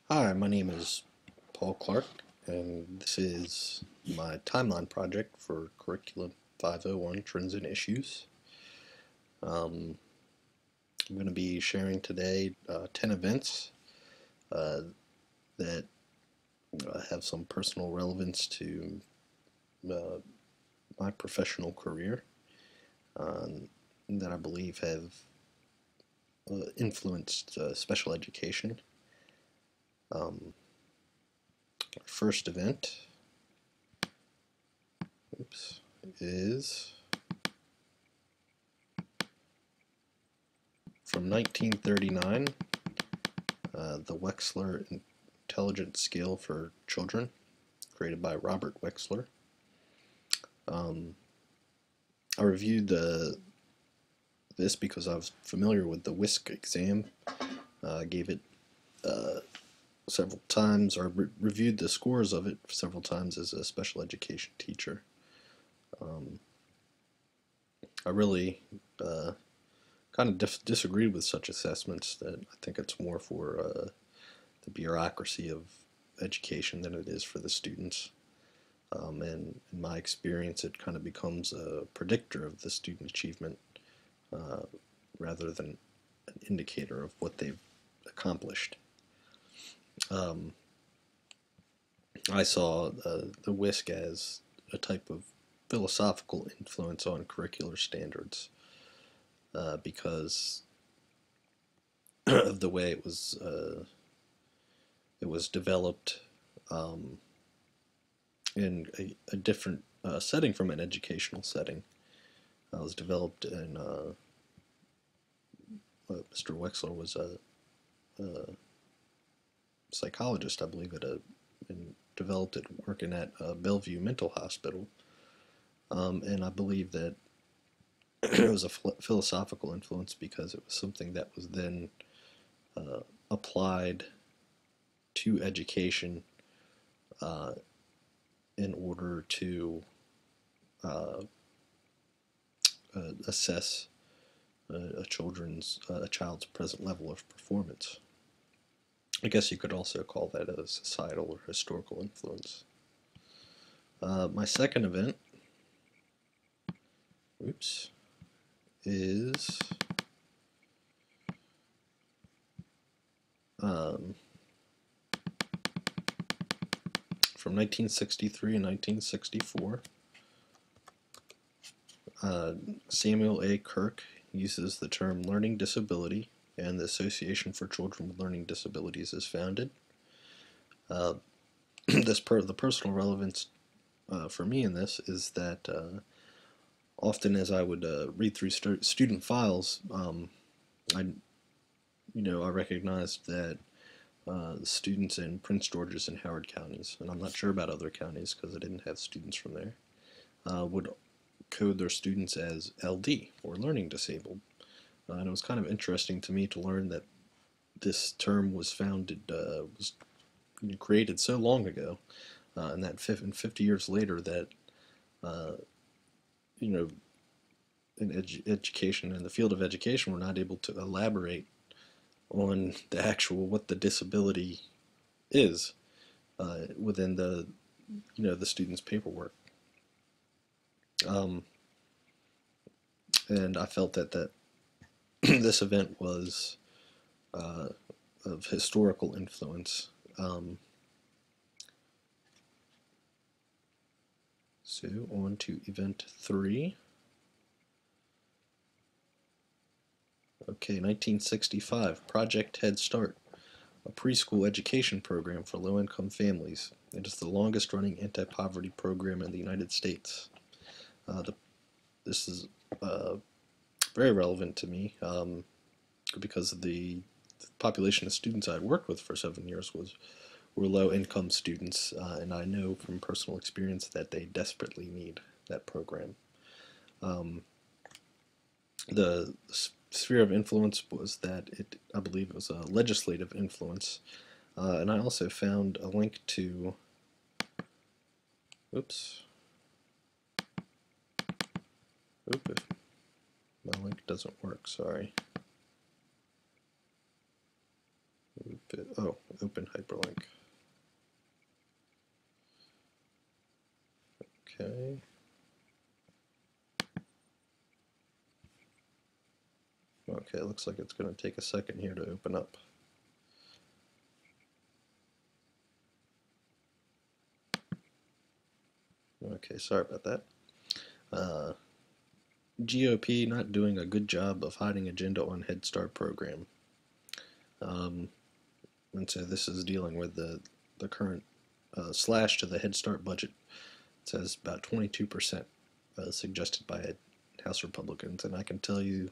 Hi, my name is Paul Clark, and this is my timeline project for Curriculum 501 Trends and Issues. Um, I'm going to be sharing today 10 events uh, that have some personal relevance to uh, my professional career um, that I believe have influenced special education. Um, First event is from 1939, the Wechsler Intelligence Scale for Children, created by Robert Wechsler. Um, I reviewed this because I was familiar with the WISC exam. I gave it uh, several times, or reviewed the scores of it several times as a special education teacher. Um, I really kind of disagreed with such assessments. That I think it's more for the bureaucracy of education than it is for the students. And in my experience, it kind of becomes a predictor of the student achievement uh, rather than an indicator of what they've accomplished. Um, I saw the WISC as a type of philosophical influence on curricular standards because of the way it was developed um, in a different setting from an educational setting. It was developed in Mr. Wexler was a psychologist, I believe, and developed it working at Bellevue Mental Hospital. And I believe that it was a philosophical influence because it was something that was then uh, applied to education uh, in order to uh, assess a child's present level of performance. I guess you could also call that a societal or historical influence. My second event, oops, is um, from 1963 and 1964. Uh, Samuel A. Kirk uses the term learning disability, and the Association for Children with Learning Disabilities is founded. Uh, the personal relevance for me in this is that often as I would read through student files, I recognized that students in Prince George's and Howard counties, and I'm not sure about other counties because I didn't have students from there, would code their students as LD or learning disabled. And it was kind of interesting to me to learn that this term was created so long ago, and that 50 years later, that uh, you know, in education, in the field of education, we're not able to elaborate on the actual what the disability is within the student's paperwork. Um, and I felt that this event was uh, of historical influence. Um, so on to event 3. Okay, 1965, Project Head Start, a preschool education program for low-income families. It is the longest-running anti-poverty program in the United States. This is uh, very relevant to me because the population of students I had worked with for 7 years were low-income students, and I know from personal experience that they desperately need that program. Um, the sphere of influence was that I believe it was a legislative influence, and I also found a link to, oops, oop, my link doesn't work, sorry. Oh, open hyperlink. Okay. Okay, it looks like it's going to take a second here to open up. Okay, sorry about that. Uh, GOP not doing a good job of hiding agenda on Head Start program. Um, and so this is dealing with the current slash to the Head Start budget. It says about 22% suggested by House Republicans, and I can tell you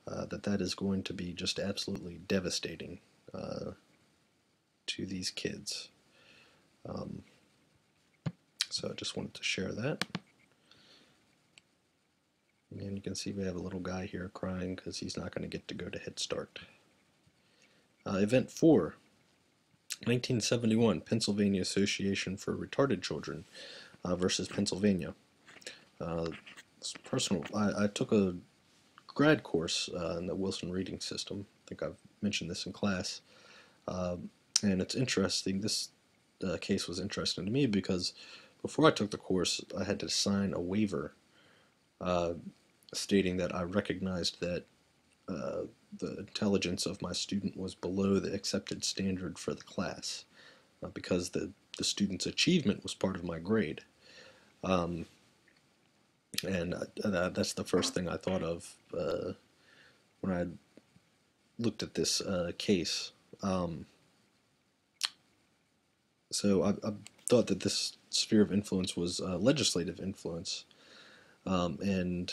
that is going to be just absolutely devastating to these kids. So I just wanted to share that. And you can see we have a little guy here crying because he's not going to get to go to Head Start. Event 4, 1971, Pennsylvania Association for Retarded Children versus Pennsylvania. I took a grad course in the Wilson Reading System. I think I've mentioned this in class. And it's interesting, this case was interesting to me because before I took the course, I had to sign a waiver stating that I recognized that the intelligence of my student was below the accepted standard for the class because the student's achievement was part of my grade. And that's the first thing I thought of when I looked at this case. So I thought that this sphere of influence was legislative influence, and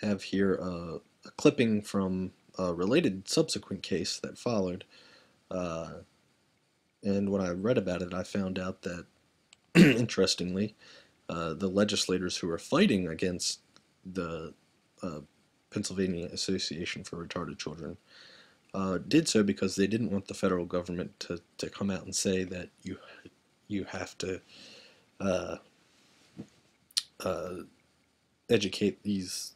have here a clipping from a related subsequent case that followed. And when I read about it, I found out that, interestingly, the legislators who are fighting against the Pennsylvania Association for Retarded Children did so because they didn't want the federal government to come out and say that you have to educate these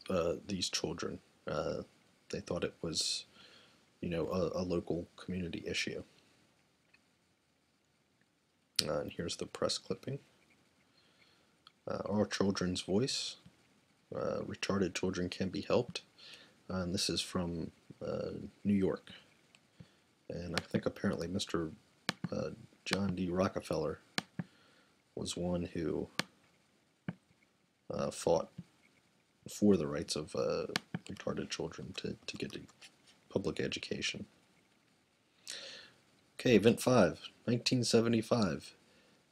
children. They thought it was, a local community issue. And here's the press clipping. Our children's voice. Retarded children can be helped. And this is from New York. And I think apparently Mr. John D. Rockefeller was one who fought for the rights of retarded children to get a public education. Okay, Event 5, 1975.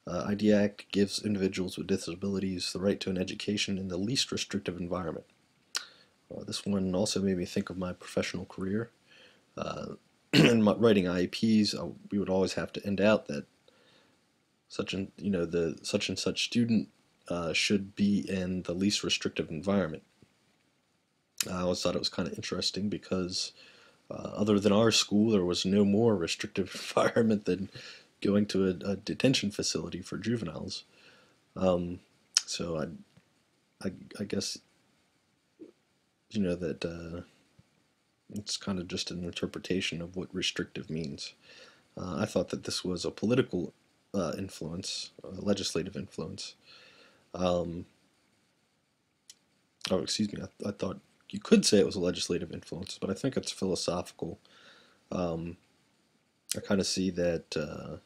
IDEA Act gives individuals with disabilities the right to an education in the least restrictive environment. This one also made me think of my professional career. In writing IEPs, we would always have to end out that the such and such student should be in the least restrictive environment. I always thought it was kind of interesting because other than our school, there was no more restrictive environment than going to a detention facility for juveniles. So I guess that it's kind of just an interpretation of what restrictive means. I thought that this was a political influence, legislative influence. Oh, excuse me. I thought you could say it was a legislative influence, but I think it's philosophical. I kind of see that.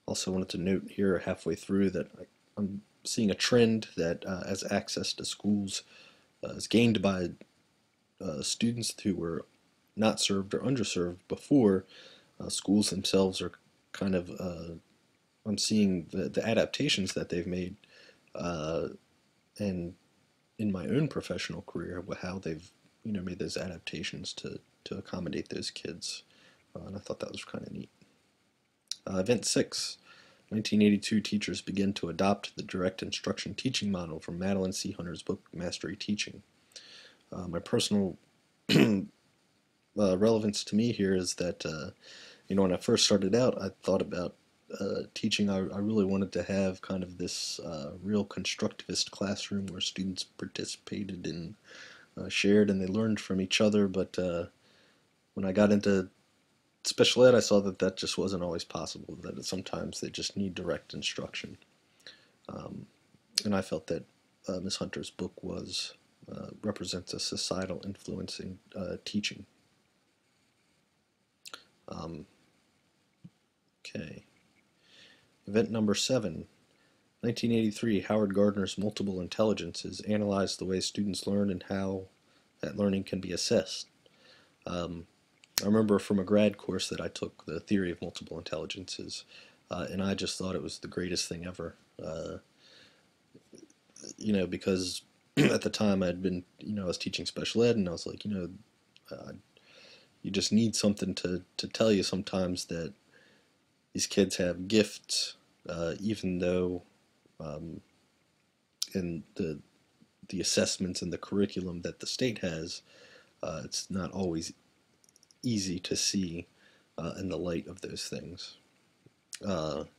Also wanted to note here halfway through that I'm seeing a trend that as access to schools is gained by students who were not served or underserved before, schools themselves are kind of, I'm seeing the adaptations that they've made, and in my own professional career, how they've made those adaptations to accommodate those kids, and I thought that was kind of neat. Event 6, 1982, teachers begin to adopt the direct instruction teaching model from Madeline C. Hunter's book, Mastery Teaching. My personal relevance to me here is that, when I first started out, I thought about teaching. I really wanted to have kind of this real constructivist classroom where students participated and shared and they learned from each other, but when I got into special ed, I saw that that just wasn't always possible, that sometimes they just need direct instruction. Um, and I felt that Ms. Hunter's book was represents a societal influence in teaching. Um, okay. Event number 7. 1983, Howard Gardner's Multiple Intelligences analyzed the way students learn and how that learning can be assessed. Um, I remember from a grad course that I took the theory of multiple intelligences, and I just thought it was the greatest thing ever. Because at the time I'd been, I was teaching special ed, and I was like, you just need something to tell you sometimes that these kids have gifts, even though in the assessments and the curriculum that the state has, it's not always easy to see in the light of those things. And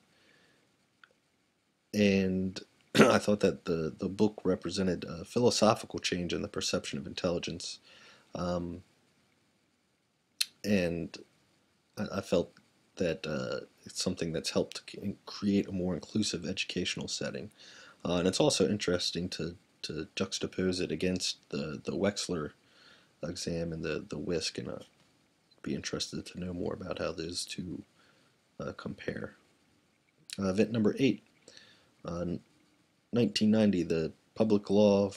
I thought that the book represented a philosophical change in the perception of intelligence. Um, and I felt that it's something that's helped create a more inclusive educational setting. And it's also interesting to juxtapose it against the Wechsler exam and the WISC, and I'd be interested to know more about how those two compare. Event number 8, 1990, the Public Law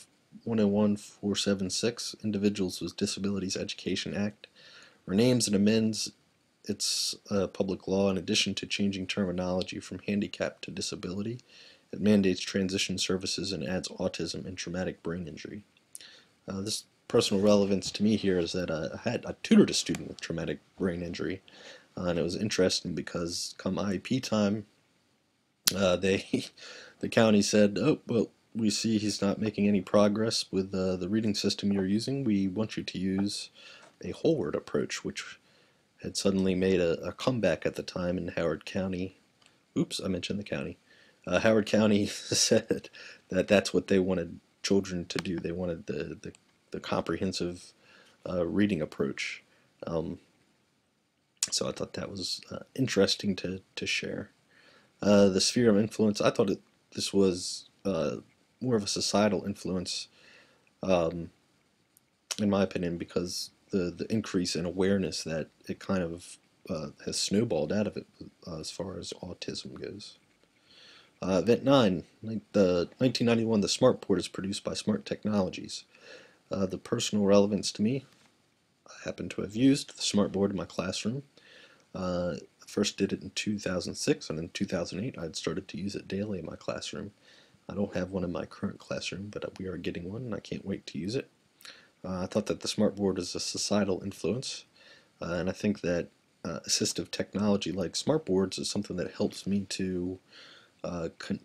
101-476, Individuals with Disabilities Education Act, renames and amends its public law. In addition to changing terminology from handicap to disability, it mandates transition services and adds autism and traumatic brain injury. This personal relevance to me here is that I tutored a student with traumatic brain injury, and it was interesting because come IEP time, the county said, "Oh, well, we see he's not making any progress with the reading system you're using. We want you to use a whole word approach," which had suddenly made a comeback at the time in Howard County. Oops, I mentioned the county. Howard County said that that's what they wanted children to do. They wanted the comprehensive reading approach. So I thought that was interesting to share. The sphere of influence, I thought this was more of a societal influence, um, in my opinion, because the increase in awareness that it kind of has snowballed out of it as far as autism goes. Event 9, the 1991, the Smartboard is produced by Smart Technologies. The personal relevance to me, I happen to have used the Smartboard in my classroom. First did it in 2006, and in 2008 I'd started to use it daily in my classroom. I don't have one in my current classroom, but we are getting one, and I can't wait to use it. I thought that the Smartboard is a societal influence, and I think that assistive technology like smartboards is something that helps me to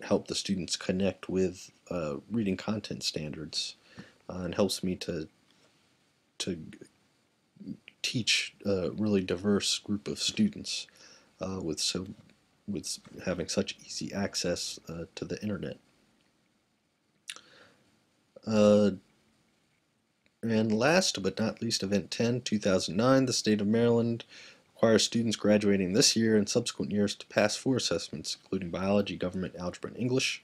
help the students connect with reading content standards, and helps me to teach a really diverse group of students with having such easy access to the internet. And last but not least, Event 10, 2009, the state of Maryland requires students graduating this year and subsequent years to pass 4 assessments, including biology, government, algebra, and English.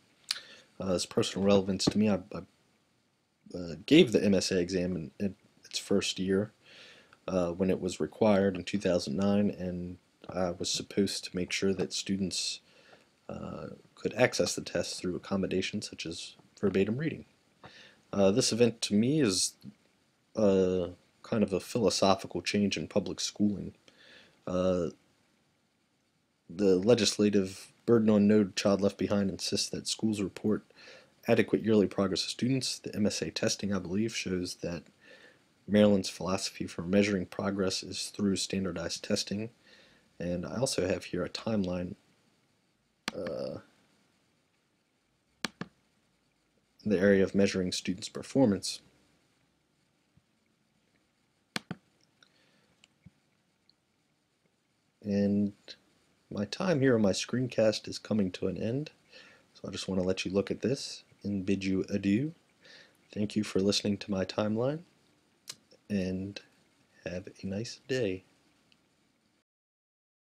As personal relevance to me, I gave the MSA exam in its first year when it was required in 2009, and I was supposed to make sure that students could access the test through accommodations such as verbatim reading. This event to me is kind of a philosophical change in public schooling. The legislative burden on No Child Left Behind insists that schools report adequate yearly progress of students. The MSA testing, I believe, shows that Maryland's philosophy for measuring progress is through standardized testing. And I also have here a timeline in the area of measuring students' performance. And my time here on my screencast is coming to an end, so I just want to let you look at this and bid you adieu. Thank you for listening to my timeline, and have a nice day.